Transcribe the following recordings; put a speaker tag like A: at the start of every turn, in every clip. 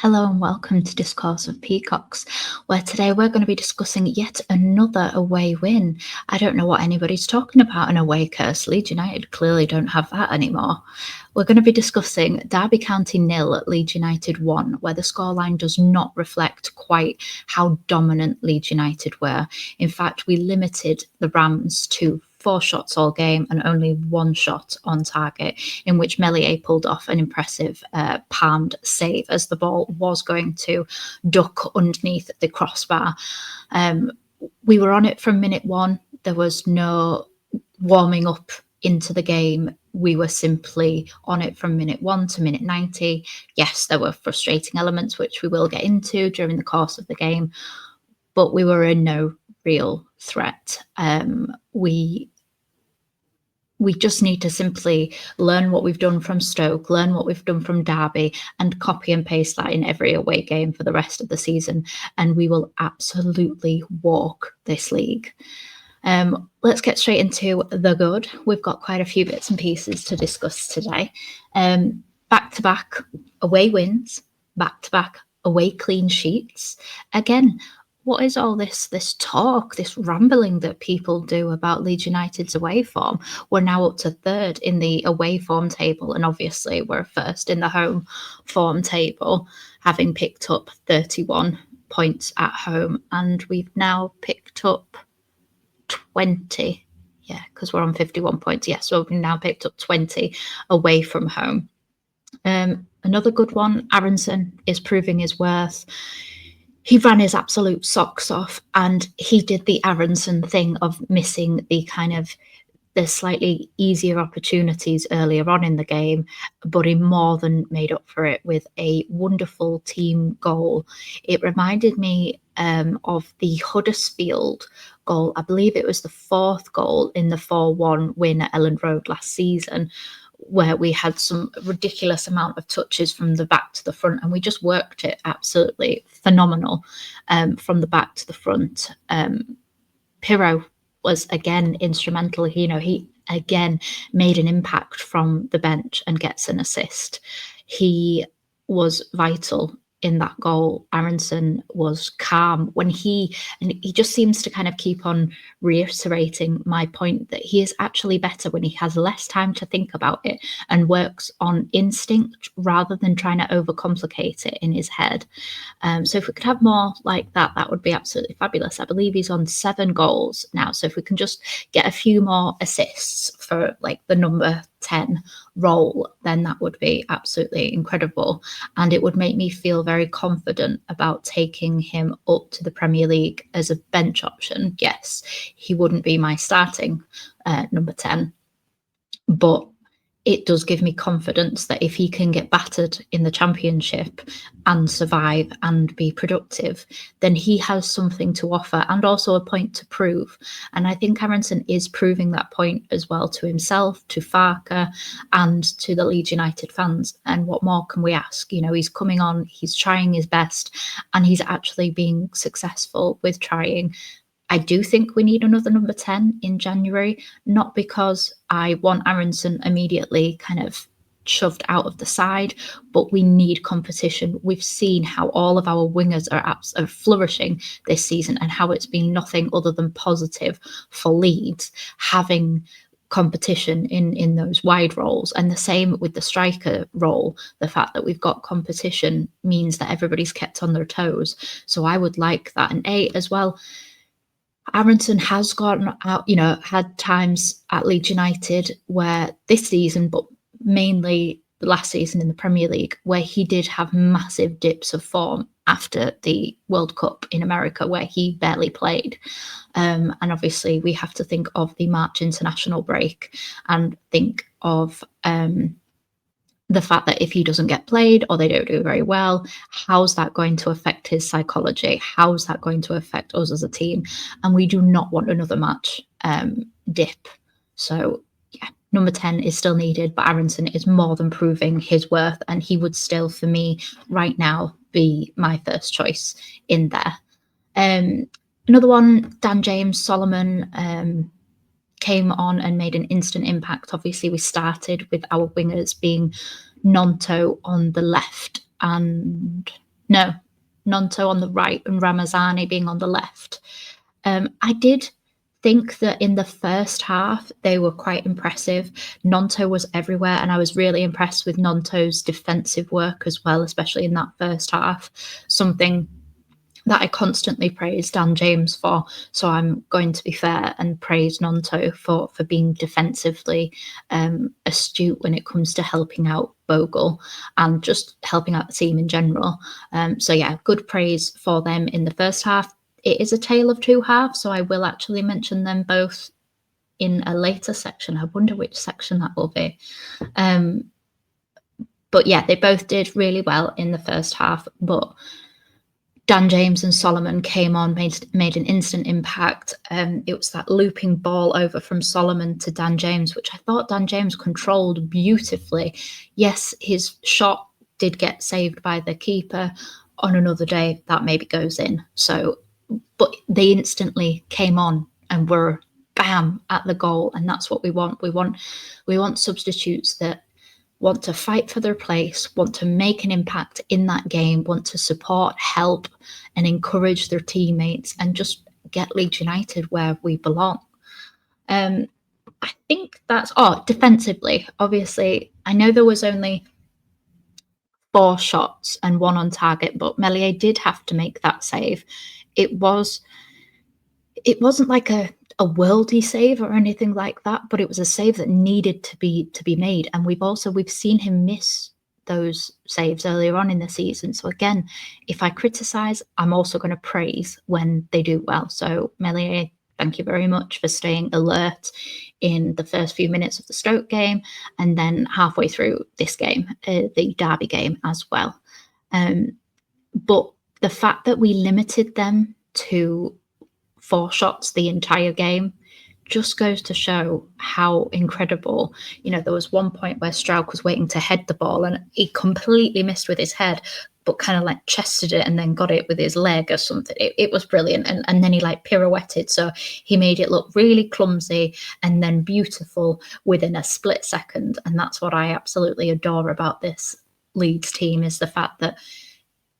A: Hello and welcome to Discourse of Peacocks, where today we're going to be discussing yet another away win. I don't know what anybody's talking about an away curse. Leeds United clearly don't have that anymore. We're going to be discussing Derby County 0, Leeds United 1, where the scoreline does not reflect quite how dominant Leeds United were. In fact, we limited the Rams to 4 shots all game and only 1 shot on target, in which Meslier pulled off an impressive palmed save as the ball was going to duck underneath the crossbar. We were on it from minute 1. There was no warming up into the game. We were simply on it from minute 1 to minute 90. Yes, there were frustrating elements, which we will get into during the course of the game, but we were in no real threat. We just need to simply learn what we've done from Stoke, learn what we've done from Derby, and copy and paste that in every away game for the rest of the season, and we will absolutely walk this league. Let's get straight into the good. We've got quite a few bits and pieces to discuss today. Back-to-back away wins, back-to-back away clean sheets. Again, what is all this talk, this rambling that people do about Leeds United's away form? We're now up to 3rd in the away form table, and obviously we're 1st in the home form table, having picked up 31 points at home, and we've now picked up 20. Yeah, because we're on 51 points. Yeah, so we've now picked up 20 away from home. Another good one, Aronson is proving his worth. He ran his absolute socks off, and he did the Aronson thing of missing the slightly easier opportunities earlier on in the game, but he more than made up for it with a wonderful team goal. It reminded me of the Huddersfield goal. I believe it was the 4th goal in the 4-1 win at Elland Road last season, where we had some ridiculous amount of touches from the back to the front, and we just worked it absolutely phenomenal from the back to the front. Pirro was again instrumental. He again made an impact from the bench and gets an assist. He was vital in that goal. Aronson was calm and he just seems to kind of keep on reiterating my point that he is actually better when he has less time to think about it and works on instinct rather than trying to overcomplicate it in his head. So if we could have more like that, that would be absolutely fabulous. I believe he's on 7 goals now. So if we can just get a few more assists for like the number 10 role, then that would be absolutely incredible. And it would make me feel very confident about taking him up to the Premier League as a bench option. Yes, he wouldn't be my starting number 10, but it does give me confidence that if he can get battered in the Championship and survive and be productive, then he has something to offer and also a point to prove. And I think Aronson is proving that point as well to himself, to Farker, and to the Leeds United fans. And what more can we ask? He's coming on, he's trying his best, and he's actually being successful with trying. I do think we need another number 10 in January, not because I want Aronson immediately kind of shoved out of the side, but we need competition. We've seen how all of our wingers are flourishing this season and how it's been nothing other than positive for Leeds having competition in those wide roles. And the same with the striker role. The fact that we've got competition means that everybody's kept on their toes. So I would like that. And as well, Aronson has gone out, had times at Leeds United where this season, but mainly the last season in the Premier League, where he did have massive dips of form after the World Cup in America, where he barely played. And obviously we have to think of the March international break and think of the fact that if he doesn't get played or they don't do very well, how's that going to affect his psychology? How's that going to affect us as a team? And we do not want another match dip. So yeah, number 10 is still needed, but Aronson is more than proving his worth, and he would still, for me right now, be my first choice in there. Another one, Dan James Solomon, came on and made an instant impact. Obviously, we started with our wingers being Nonto on the left and No, Nonto on the right and Ramazani being on the left. I did think that in the first half they were quite impressive. Nonto was everywhere, and I was really impressed with Nonto's defensive work as well, especially in that first half. Something that I constantly praise Dan James for. So I'm going to be fair and praise Nonto for being defensively astute when it comes to helping out Bogle and just helping out the team in general. So yeah, good praise for them in the first half. It is a tale of two halves, so I will actually mention them both in a later section. I wonder which section that will be. But yeah, they both did really well in the first half, but Dan James and Solomon came on, made an instant impact. It was that looping ball over from Solomon to Dan James, which I thought Dan James controlled beautifully. Yes, his shot did get saved by the keeper. On another day, that maybe goes in. So, but they instantly came on and were bam at the goal, and that's what we want. We want substitutes that want to fight for their place, want to make an impact in that game, want to support, help, and encourage their teammates, and just get Leeds United where we belong. I think that's defensively. Obviously, I know there was only 4 shots and 1 on target, but Meslier did have to make that save. It wasn't like a worldy save or anything like that, but it was a save that needed to be made. And we've seen him miss those saves earlier on in the season. So again, if I criticize, I'm also going to praise when they do well. So Meslier, thank you very much for staying alert in the first few minutes of the Stoke game, and then halfway through this game, the Derby game as well. But the fact that we limited them to 4 shots the entire game just goes to show how incredible. There was one point where Struijk was waiting to head the ball and he completely missed with his head, but kind of like chested it and then got it with his leg or something. It was brilliant. And then he like pirouetted. So he made it look really clumsy and then beautiful within a split second. And that's what I absolutely adore about this Leeds team, is the fact that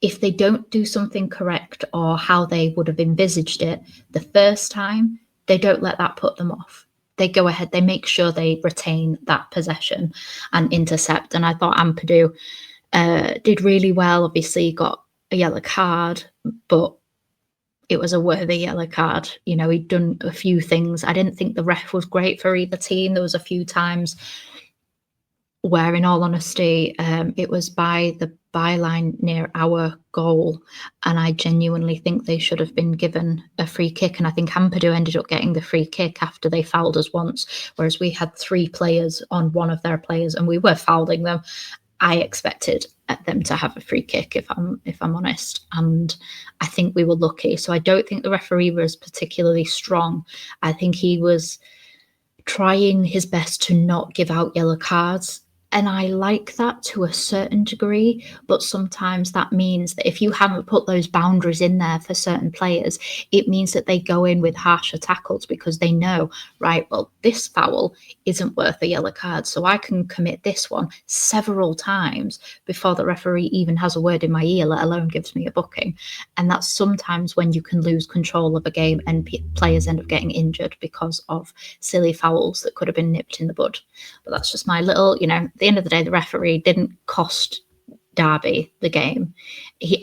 A: if they don't do something correct or how they would have envisaged it the first time, they don't let that put them off. They go ahead, they make sure they retain that possession and intercept. And I thought Ampadu did really well. Obviously, he got a yellow card, but it was a worthy yellow card. He'd done a few things. I didn't think the ref was great for either team. There was a few times where, in all honesty, it was by the byline near our goal, and I genuinely think they should have been given a free kick. And I think Ampadu ended up getting the free kick after they fouled us once, whereas we had 3 players on one of their players and we were fouling them. I expected them to have a free kick, if I'm honest, and I think we were lucky. So I don't think the referee was particularly strong. I think he was trying his best to not give out yellow cards. And I like that to a certain degree, but sometimes that means that if you haven't put those boundaries in there for certain players, it means that they go in with harsher tackles because they know, right, well, this foul isn't worth a yellow card, so I can commit this one several times before the referee even has a word in my ear, let alone gives me a booking. And that's sometimes when you can lose control of a game and players end up getting injured because of silly fouls that could have been nipped in the bud. But that's just my little, at the end of the day, the referee didn't cost Derby the game,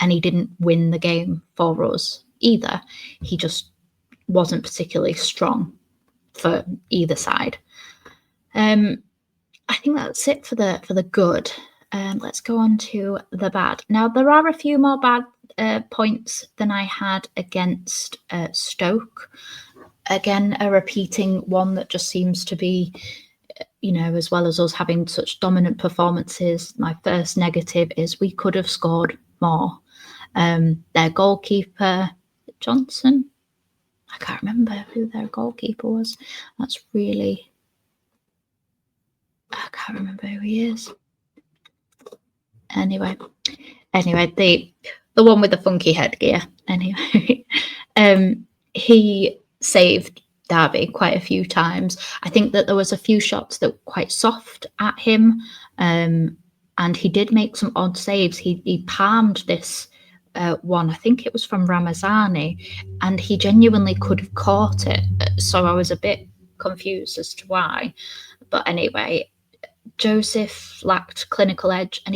A: and he didn't win the game for us either. He just wasn't particularly strong for either side. I think that's it for the good. Let's go on to the bad. Now, there are a few more bad points than I had against Stoke. Again, a repeating one that just seems to be, as well as us having such dominant performances, my first negative is we could have scored more. Their goalkeeper, Johnson, I can't remember who their goalkeeper was. I can't remember who he is. Anyway, the one with the funky headgear. Anyway, he saved Derby quite a few times. I think that there was a few shots that were quite soft at him, and he did make some odd saves. He palmed this one, I think it was from Ramazani, and he genuinely could have caught it. So I was a bit confused as to why. But anyway, Joseph lacked clinical edge, and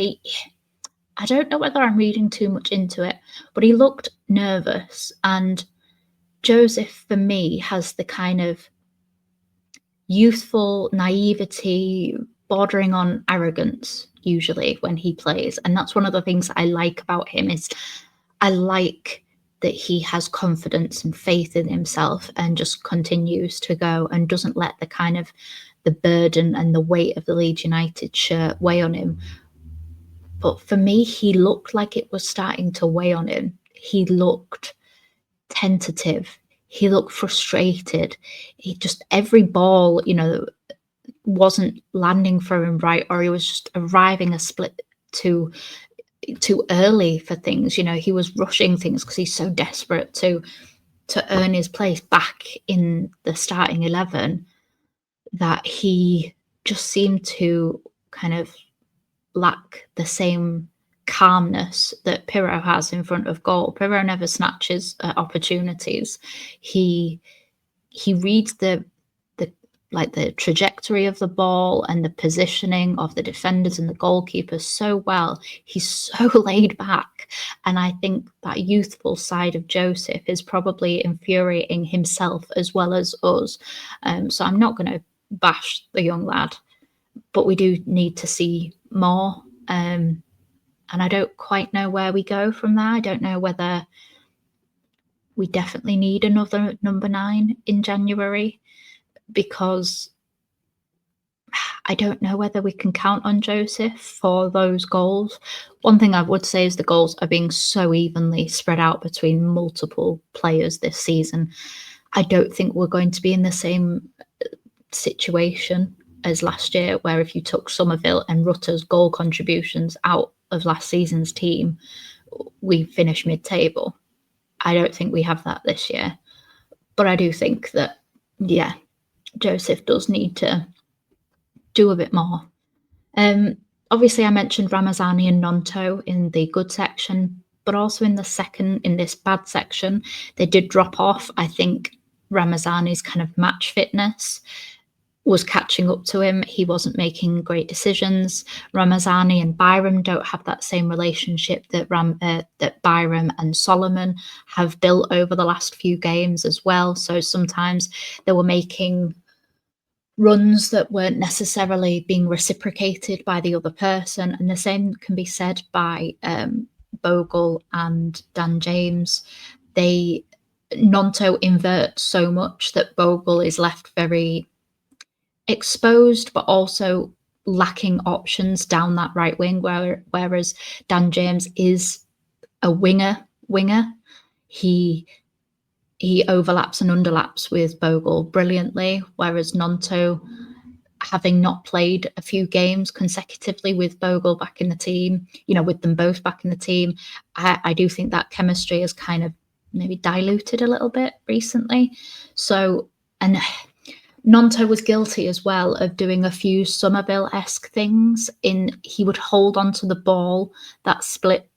A: I don't know whether I'm reading too much into it, but he looked nervous. And Joseph, for me, has the kind of youthful naivety bordering on arrogance usually when he plays, and that's one of the things I like about him. Is I like that he has confidence and faith in himself and just continues to go and doesn't let the kind of the burden and the weight of the Leeds United shirt weigh on him. But for me, he looked like it was starting to weigh on him. He looked tentative. He looked frustrated. He just, every ball, wasn't landing for him right, or he was just arriving a split too early for things. He was rushing things because he's so desperate to earn his place back in the starting 11, that he just seemed to kind of lack the same calmness that Pirro has in front of goal. Pirro never snatches opportunities. He reads the trajectory of the ball and the positioning of the defenders and the goalkeepers so well. He's so laid back. And I think that youthful side of Joseph is probably infuriating himself as well as us. So I'm not going to bash the young lad, but we do need to see more. And I don't quite know where we go from there. I don't know whether we definitely need another number 9 in January, because I don't know whether we can count on Joseph for those goals. One thing I would say is the goals are being so evenly spread out between multiple players this season. I don't think we're going to be in the same situation as last year, where if you took Somerville and Rutter's goal contributions out of last season's team, we finish mid-table. I don't think we have that this year. But I do think that, yeah, Joseph does need to do a bit more. Obviously, I mentioned Ramazani and Nonto in the good section, but also in this bad section, they did drop off. I think Ramazani's kind of match fitness was catching up to him. He wasn't making great decisions. Ramazani and Byram don't have that same relationship that Byram and Solomon have built over the last few games as well. So sometimes they were making runs that weren't necessarily being reciprocated by the other person. And the same can be said by Bogle and Dan James. Nonto inverts so much that Bogle is left very exposed, but also lacking options down that right wing, whereas Dan James is a winger. He overlaps and underlaps with Bogle brilliantly, whereas Nonto, having not played a few games consecutively with Bogle back in the team, with them both back in the team, I do think that chemistry has kind of maybe diluted a little bit recently. So, and Nonto was guilty as well of doing a few Somerville-esque things. He would hold on to the ball that split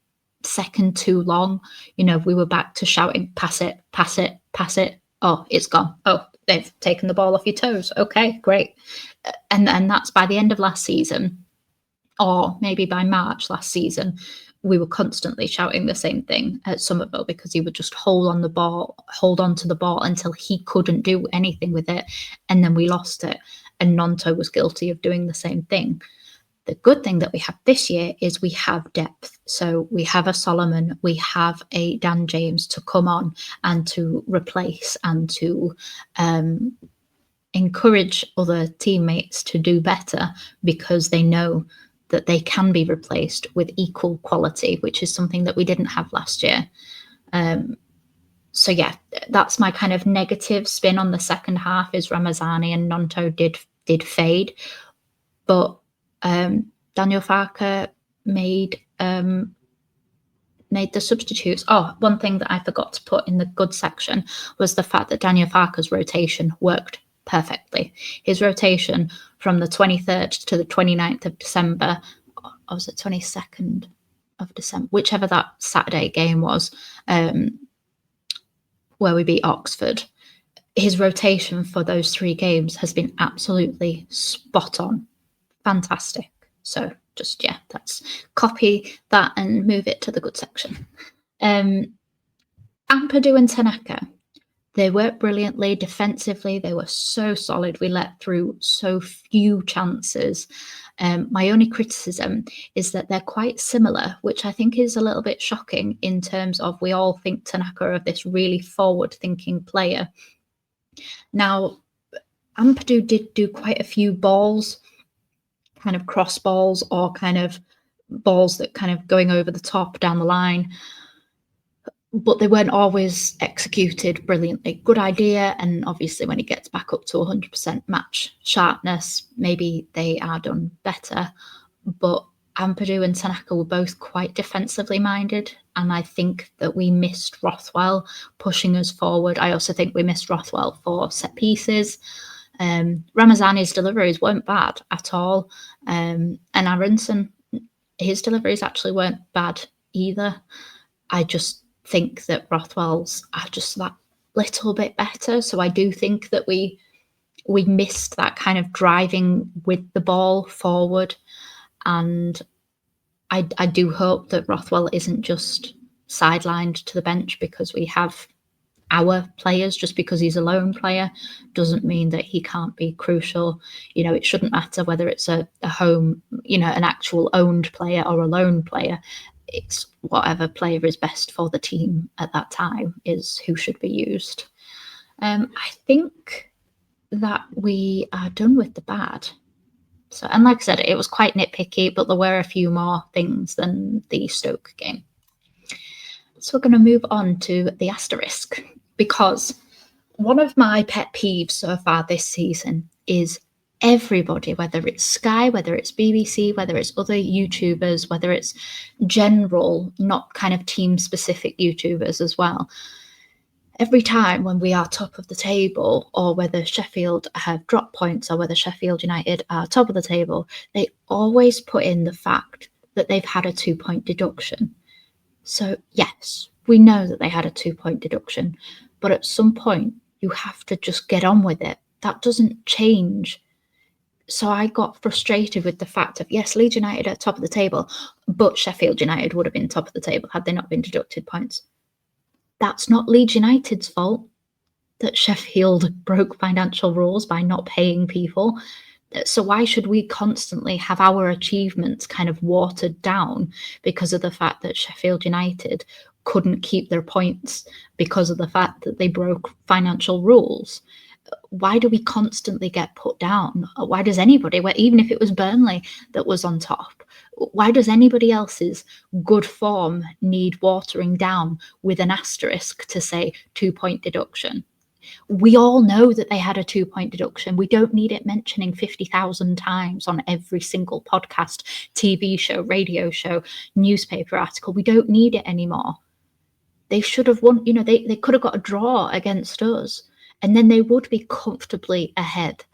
A: second too long. We were back to shouting, pass it, pass it, pass it. Oh, it's gone. Oh, they've taken the ball off your toes. Okay, great. And that's by the end of last season, or maybe by March last season, we were constantly shouting the same thing at Somerville, because he would just hold on to the ball until he couldn't do anything with it, and then we lost it. And Nonto was guilty of doing the same thing. The good thing that we have this year is we have depth. So we have a Solomon, we have a Dan James to come on and to replace and to encourage other teammates to do better, because they know that they can be replaced with equal quality, which is something that we didn't have last year. So yeah, that's my kind of negative spin on the second half, is Ramazani and Nonto did fade, but Daniel Farke made the substitutes. Oh, one thing that I forgot to put in the good section was the fact that Daniel Farke's rotation worked perfectly. His rotation from the 23rd to the 29th of December, or was it 22nd? of December, whichever that Saturday game was, where we beat Oxford, his rotation for those 3 games has been absolutely spot on. Fantastic. So just, that's copy that and move it to the good section. Ampadu and Tanaka, they worked brilliantly defensively. They were so solid. We let through so few chances. My only criticism is that they're quite similar, which I think is a little bit shocking in terms of we all think Tanaka of this really forward-thinking player. Now, Ampadu did do quite a few balls, kind of cross balls or kind of balls that kind of going over the top down the line, but they weren't always executed brilliantly. Good idea, and obviously when he gets back up to 100% match sharpness, maybe they are done better. But Ampadu and Tanaka were both quite defensively minded, and I think that we missed Rothwell pushing us forward. I also think we missed Rothwell for set pieces. Ramazani's deliveries weren't bad at all, and Aronson, his deliveries actually weren't bad either. I just think that Rothwell's are just that little bit better. So I do think that we missed that kind of driving with the ball forward. And I do hope that Rothwell isn't just sidelined to the bench because we have our players. Just because he's a lone player doesn't mean that he can't be crucial. It shouldn't matter whether it's a home, an actual owned player or a loan player. It's whatever player is best for the team at that time is who should be used. I think that we are done with the bad. So, and like I said, it was quite nitpicky, but there were a few more things than the Stoke game. So we're going to move on to the Asterisk, because one of my pet peeves so far this season is everybody, whether it's Sky, whether it's BBC, whether it's other YouTubers, whether it's general, not kind of team-specific YouTubers as well. Every time when we are top of the table, or whether Sheffield have dropped points, or whether Sheffield United are top of the table, they always put in the fact that they've had a 2-point deduction. So yes, we know that they had a 2-point deduction, but at some point you have to just get on with it. That doesn't change. So I got frustrated with the fact of, yes, Leeds United are top of the table, but Sheffield United would have been top of the table had they not been deducted points. That's not Leeds United's fault that Sheffield broke financial rules by not paying people. So why should we constantly have our achievements kind of watered down because of the fact that Sheffield United couldn't keep their points because of the fact that they broke financial rules? Why do we constantly get put down? Why does anybody, even if it was Burnley that was on top, why does anybody else's good form need watering down with an asterisk to say 2-point deduction? We all know that they had a 2-point deduction. We don't need it mentioning 50,000 times on every single podcast, TV show, radio show, newspaper article. We don't need it anymore. They should have won. They could have got a draw against us, and then they would be comfortably ahead.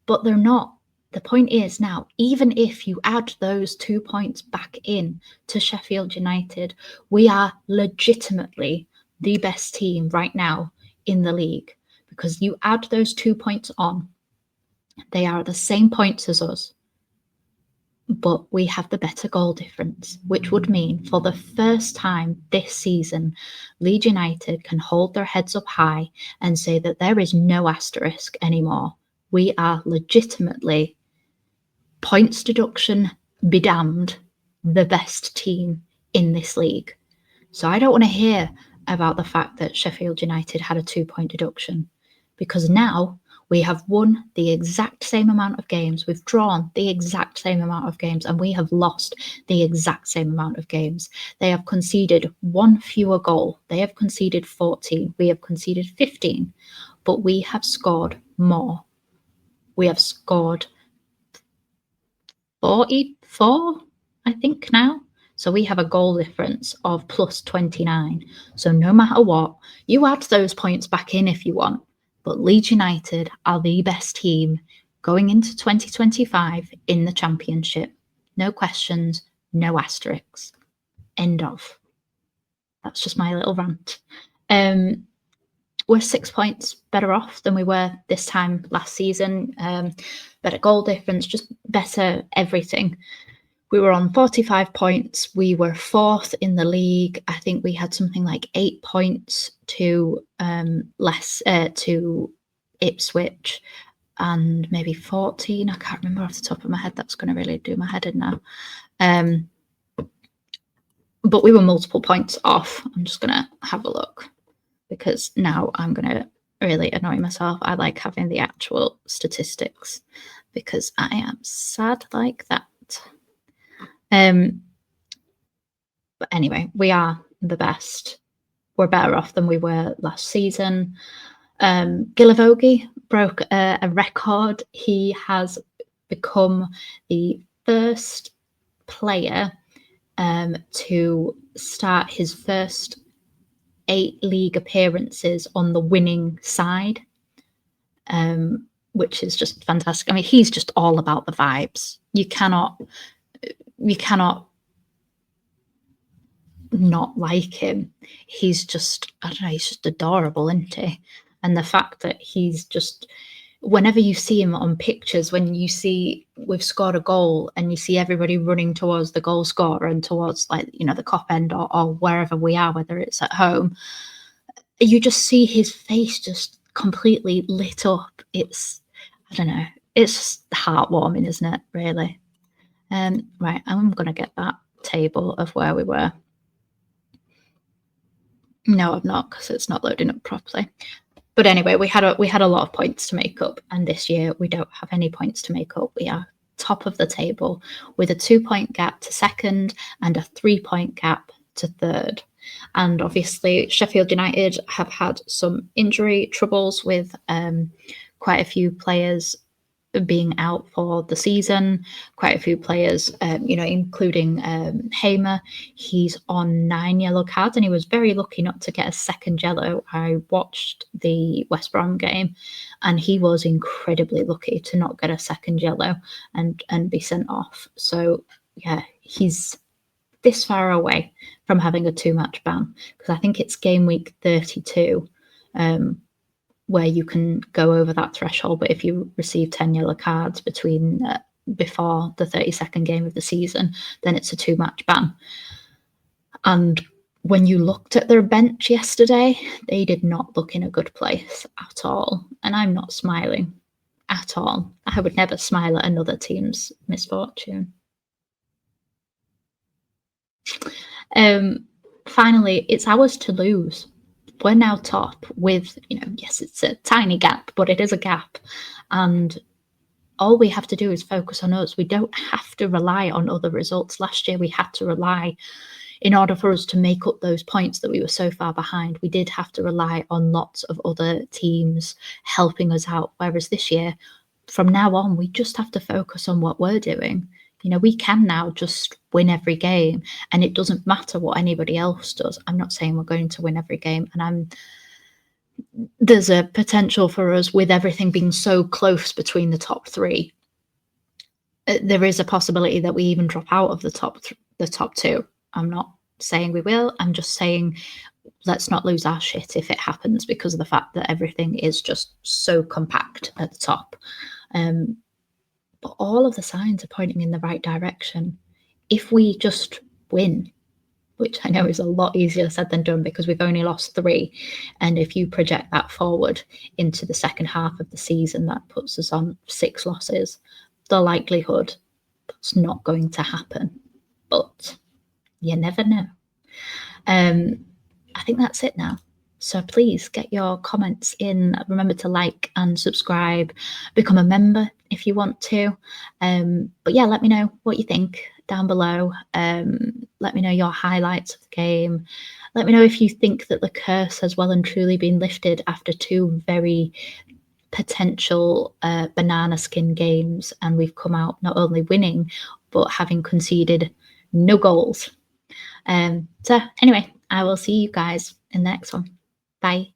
A: But they're not. The point is now, even if you add those 2 points back in to Sheffield United, we are legitimately the best team right now in the league, because you add those 2 points on, they are the same points as us, but we have the better goal difference, which would mean for the first time this season, Leeds United can hold their heads up high and say that there is no asterisk anymore. We are legitimately, points deduction be damned, the best team in this league. So I don't want to hear about the fact that Sheffield United had a 2-point deduction, because now we have won the exact same amount of games, we've drawn the exact same amount of games, and we have lost the exact same amount of games. They have conceded 1 fewer goal. They have conceded 14. We have conceded 15, but we have scored more. We have scored 44, I think now. So we have a goal difference of plus 29. So no matter what, you add those points back in if you want. But Leeds United are the best team going into 2025 in the Championship. No questions, no asterisks. End of. That's just my little rant. We're 6 points better off than we were this time last season. Better goal difference, just better everything. We were on 45 points. We were 4th in the league. I think we had something like 8 points to less to Ipswich, and maybe 14. I can't remember off the top of my head. That's going to really do my head in now. But we were multiple points off. I'm just going to have a look, because now I'm going to really annoy myself. I like having the actual statistics because I am sad like that. But anyway, we are the best. We're better off than we were last season. Gilavogi broke a record. He has become the first player to start his first 8 league appearances on the winning side, which is just fantastic. I mean, he's just all about the vibes. You cannot not like him. He's just, I don't know, he's just adorable, isn't he? And the fact that he's just, whenever you see him on pictures, when you see we've scored a goal and you see everybody running towards the goal scorer and towards, like, you know, the Cop End or wherever we are, whether it's at home, you just see his face just completely lit up. It's, I don't know, it's just heartwarming, isn't it, really? Right, I'm going to get that table of where we were. No, I'm not, because it's not loading up properly. But anyway, we had a lot of points to make up, and this year we don't have any points to make up. We are top of the table with a 2-point gap to second and a 3-point gap to third. And obviously, Sheffield United have had some injury troubles with quite a few players being out for the season. Quite a few players, including Hamer. He's on 9 yellow cards, and he was very lucky not to get a second yellow. I watched the West Brom game, and he was incredibly lucky to not get a second yellow and be sent off. So yeah, he's this far away from having a 2-match ban, because I think it's game week 32. Where you can go over that threshold, but if you receive 10 yellow cards before the 32nd game of the season, then it's a 2-match ban. And when you looked at their bench yesterday, they did not look in a good place at all. And I'm not smiling at all. I would never smile at another team's misfortune. Finally, it's ours to lose. We're now top with, yes, it's a tiny gap, but it is a gap. And all we have to do is focus on us. We don't have to rely on other results. Last year, we had to rely, in order for us to make up those points that we were so far behind, we did have to rely on lots of other teams helping us out. Whereas this year, from now on, we just have to focus on what we're doing. We can now just win every game, and it doesn't matter what anybody else does. I'm not saying we're going to win every game, and there's a potential for us, with everything being so close between the top 3. There is a possibility that we even drop out of the top 2. I'm not saying we will. I'm just saying let's not lose our shit if it happens, because of the fact that everything is just so compact at the top. But all of the signs are pointing in the right direction. If we just win, which I know is a lot easier said than done, because we've only lost 3. And if you project that forward into the second half of the season, that puts us on 6 losses. The likelihood that's not going to happen, but you never know. I think that's it now. So please get your comments in. Remember to like and subscribe. Become a member if you want to. But yeah, let me know what you think down below. Let me know your highlights of the game. Let me know if you think that the curse has well and truly been lifted after 2 very potential banana skin games, and we've come out not only winning, but having conceded no goals. So anyway, I will see you guys in the next one. Bye.